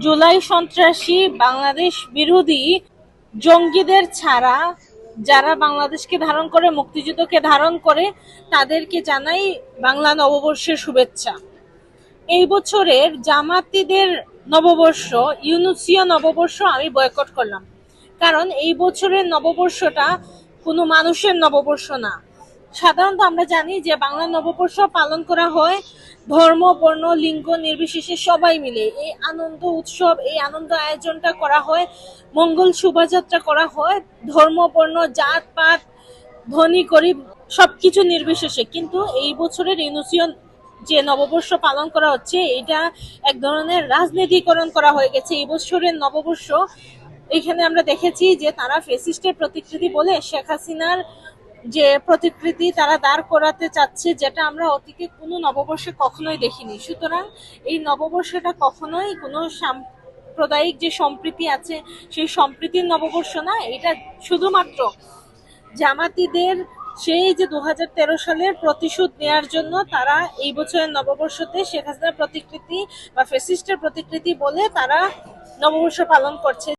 জুলাই সন্ত্রাসী বাংলাদেশ বিরোধী জঙ্গিদের ছাড়া যারা বাংলাদেশকে ধারণ করে, মুক্তিযুদ্ধকে ধারণ করে, তাদেরকে জানাই বাংলা নববর্ষের শুভেচ্ছা। এই বছরের জামাতিদের নববর্ষ, ইউনুসীয় নববর্ষ আমি বয়কট করলাম। কারণ এই বছরের নববর্ষটা কোনো মানুষের নববর্ষ না। সাধারণত আমরা জানি যে বাংলা নববর্ষ পালন করা হয় ধর্ম, বর্ণ, লিঙ্গ নির্বিশেষে সবাই মিলে। এই আনন্দ উৎসব, এই আনন্দ আয়োজনটা করা হয়, মঙ্গল শোভাযাত্রা করা হয় ধর্ম, বর্ণ, জাত পাত, ধনী গরিব সবকিছু নির্বিশেষে। কিন্তু এই বছরের ইউনুসীয় যে নববর্ষ পালন করা হচ্ছে, এটা এক ধরনের রাজনীতিকরণ করা হয়ে গেছে। এই বছরের নববর্ষ এখানে আমরা দেখেছি যে তারা ফ্যাসিস্টের প্রতিকৃতি বলে শেখ হাসিনার যে প্রতিকৃতি তারা দাঁড় করাতে চাচ্ছে, যেটা আমরা অতীতে কোনো নববর্ষে কখনোই দেখিনি। সুতরাং এই নববর্ষটা কখনোই কোনো সাম্প্রদায়িক যে সম্প্রীতি আছে সেই সম্প্রীতির নববর্ষ না। এটা শুধুমাত্র জামাতিদের সেই যে 2013 সালের প্রতিশোধ নেয়ার জন্য তারা এই বছরের নববর্ষতে শেখ হাসিনার প্রতিকৃতি বা ফ্যাসিস্টের প্রতিকৃতি বলে তারা নববর্ষ পালন করছে।